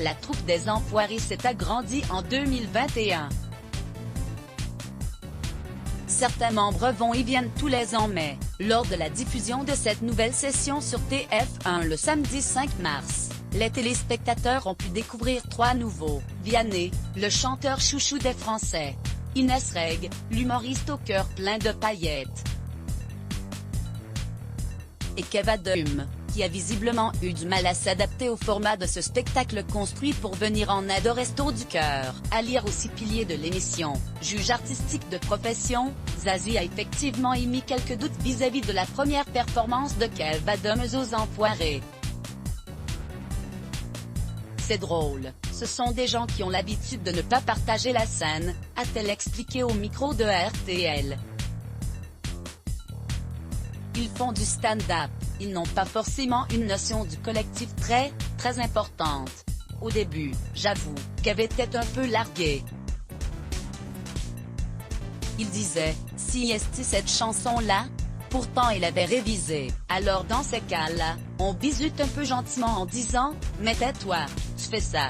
La troupe des Enfoirés s'est agrandie en 2021. Certains membres vont et viennent tous les ans mais, lors de la diffusion de cette nouvelle session sur TF1 le samedi 5 mars, les téléspectateurs ont pu découvrir 3 nouveaux: Vianney, le chanteur chouchou des Français; Inès Reg, l'humoriste au cœur plein de paillettes; et Kev Adams, qui a visiblement eu du mal à s'adapter au format de ce spectacle construit pour venir en aide au Resto du Cœur. À lire aussi pilier de l'émission, juge artistique de profession, Zazie a effectivement émis quelques doutes vis-à-vis de la première performance de Kev Adams aux Enfoirés. C'est drôle, ce sont des gens qui ont l'habitude de ne pas partager la scène, a-t-elle expliqué au micro de RTL. Ils font du stand-up, ils n'ont pas forcément une notion du collectif très importante. Au début, j'avoue, Kev était un peu largué. Il disait, si est-ce cette chanson-là? Pourtant il avait révisé. Alors dans ces cas-là, on bisute un peu gentiment en disant, mais tais-toi, tu fais ça.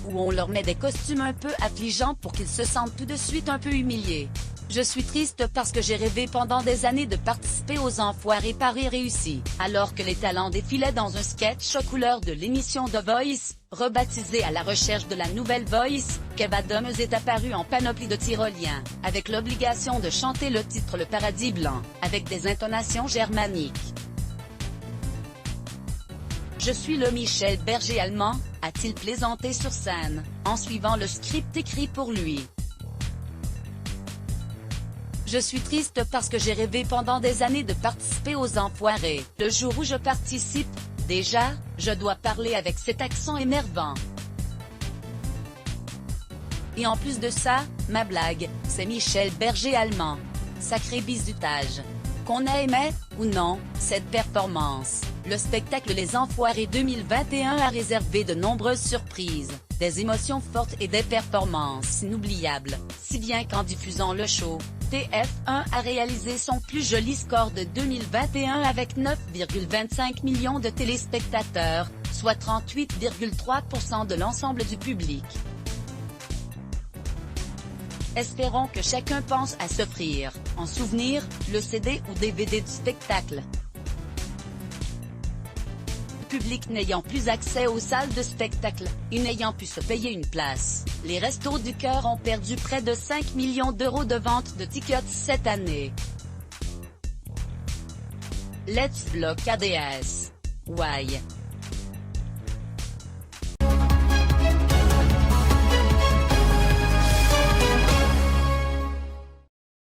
Ou on leur met des costumes un peu affligeants pour qu'ils se sentent tout de suite un peu humiliés. Je suis triste parce que j'ai rêvé pendant des années de participer aux Enfoirés Paris réussi. Alors que les talents défilaient dans un sketch aux couleurs de l'émission The Voice, rebaptisé à la recherche de la nouvelle Voice, Kev Adams est apparu en panoplie de tyrolien, avec l'obligation de chanter le titre Le Paradis Blanc, avec des intonations germaniques. Je suis le Michel Berger allemand, a-t-il plaisanté sur scène, en suivant le script écrit pour lui. Je suis triste parce que j'ai rêvé pendant des années de participer aux Enfoirés. Le jour où je participe, déjà, je dois parler avec cet accent énervant. Et en plus de ça, ma blague, c'est Michel Berger allemand. Sacré bizutage. Qu'on a aimé, ou non, cette performance, le spectacle Les Enfoirés 2021 a réservé de nombreuses surprises, des émotions fortes et des performances inoubliables, si bien qu'en diffusant le show, TF1 a réalisé son plus joli score de 2021 avec 9,25 millions de téléspectateurs, soit 38,3% de l'ensemble du public. Espérons que chacun pense à s'offrir, en souvenir, le CD ou DVD du spectacle. Le public n'ayant plus accès aux salles de spectacle, et n'ayant pu se payer une place, les Restos du Cœur ont perdu près de 5 millions d'euros de vente de tickets cette année. Let's block ADS. Why?